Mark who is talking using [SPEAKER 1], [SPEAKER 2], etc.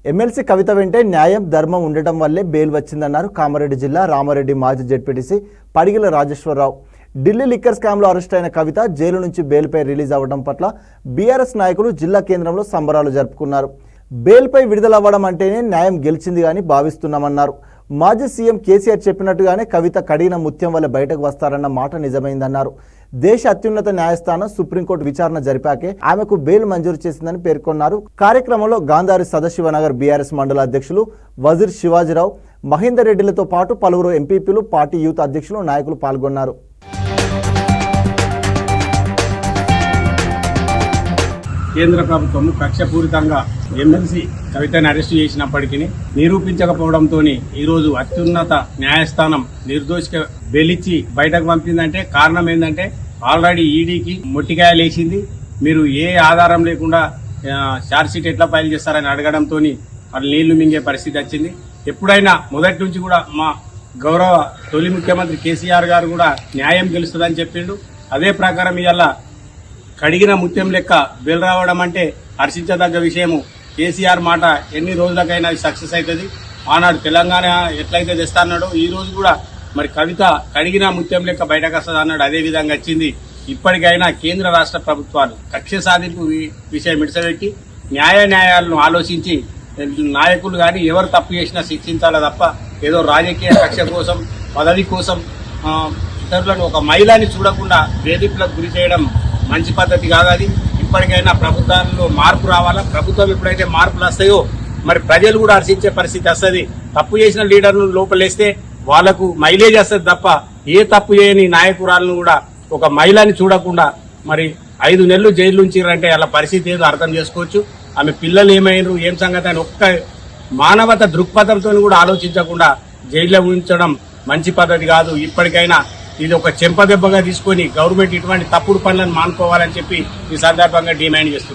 [SPEAKER 1] MLC కవిత వెంటే న్యాయం ధర్మం ఉండటం వల్లే బెయిల్ వచ్చిందన్నారు కామారెడ్డి జిల్లా రామారెడ్డి మాజీ జెడ్పీటీసీ పడిగిల రాజేశ్వరరావు. ఢిల్లీ లిక్కర్ స్కామ్లో అరెస్ట్ అయిన కవిత జైలు నుంచి బెయిల్పై రిలీజ్ అవ్వడం పట్ల బీఆర్ఎస్ నాయకులు జిల్లా కేంద్రంలో సంబరాలు జరుపుకున్నారు. బెయిల్పై విడుదలవ్వడం అంటేనే న్యాయం గెలిచింది అని భావిస్తున్నామన్నారు. మాజీ సీఎం కేసీఆర్ చెప్పినట్టుగానే కవిత కడిగిన ముత్యం వల్ల బయటకు వస్తారన్న మాట నిజమైందన్నారు. దేశ అత్యున్నత న్యాయస్థానం సుప్రీంకోర్టు విచారణ జరిపాకే ఆమెకు బెయిల్ మంజూరు చేసిందని పేర్కొన్నారు. కార్యక్రమంలో గాంధారి సదాశివనగర్ బీఆర్ఎస్ మండల అధ్యక్షులు వజీర్ శివాజీరావు, మహేందర్ రెడ్డిలతో పాటు పలువురు ఎంపీపీలు, పార్టీ యూత్ అధ్యక్షులు, నాయకులు పాల్గొన్నారు.
[SPEAKER 2] కేంద్ర ప్రభుత్వం కక్షపూరితంగా ఎమ్మెల్సీ కవితను అరెస్టు చేసినప్పటికీ నిరూపించకపోవడంతో ఈరోజు అత్యున్నత న్యాయస్థానం నిర్దోషిగా బెయిలిచ్చి బయటకు పంపిందంటే కారణం ఏంటంటే ఆల్రెడీ ఈడీకి మొట్టికాయలు వేసింది. మీరు ఏ ఆధారం లేకుండా ఛార్జ్షీట్ ఎట్లా ఫైల్ చేస్తారని అడగడంతో వాళ్ళు నీళ్లు మింగే పరిస్థితి వచ్చింది. ఎప్పుడైనా మొదటి నుంచి కూడా మా గౌరవ తొలి ముఖ్యమంత్రి కేసీఆర్ గారు కూడా న్యాయం గెలుస్తుందని చెప్పిండు. అదే ప్రకారం ఇవాళ కడిగిన ముత్యం లెక్క బెయిల్ రావడం అంటే హర్షించదగ్గ విషయము. కేసీఆర్ మాట ఎన్ని రోజులకైనా సక్సెస్ అవుతుంది. ఆనాడు తెలంగాణ ఎట్లయితే తెస్తాన్నాడో ఈ రోజు కూడా మరి కవిత కడిగిన ముత్యం లెక్క బయటకు వస్తుంది అన్నాడు. అదే విధంగా వచ్చింది. ఇప్పటికైనా కేంద్ర రాష్ట్ర ప్రభుత్వాలు కక్ష సాధింపు విషయం ఇడిసబెట్టి న్యాయాలను ఆలోచించి నాయకులు కానీ ఎవరు తప్పు చేసినా శిక్షించాలి తప్ప ఏదో రాజకీయ కక్ష కోసం, పదవి కోసం ఇతరులను ఒక మహిళని చూడకుండా వేధింపులకు గురి చేయడం మంచి పద్ధతి కాదు. అది ఇప్పటికైనా ప్రభుత్వాల్లో మార్పు రావాలా. ప్రభుత్వం ఎప్పుడైతే మార్పులు వస్తాయో మరి ప్రజలు కూడా హర్షించే పరిస్థితి వస్తుంది. తప్పు చేసిన లీడర్లు లోపలేస్తే వాళ్లకు మైలేజ్ వస్తుంది తప్ప ఏ తప్పు చేయని నాయకురాలను కూడా ఒక మహిళని చూడకుండా మరి 5 నెలలు జైలు ఉంచారంటే అలా పరిస్థితి ఏదో అర్థం చేసుకోవచ్చు. ఆమె పిల్లలు ఏమైనారు, ఏం సంగతి అని ఒక్క మానవత దృక్పథంతో కూడా ఆలోచించకుండా జైల్లో ఉంచడం మంచి పద్ధతి కాదు. ఇప్పటికైనా ఇది ఒక చెంపదెబ్బగా తీసుకొని గవర్నమెంట్ ఇటువంటి తప్పుడు పనులను మానుకోవాలని చెప్పి ఈ సందర్భంగా డిమాండ్ చేస్తుంది.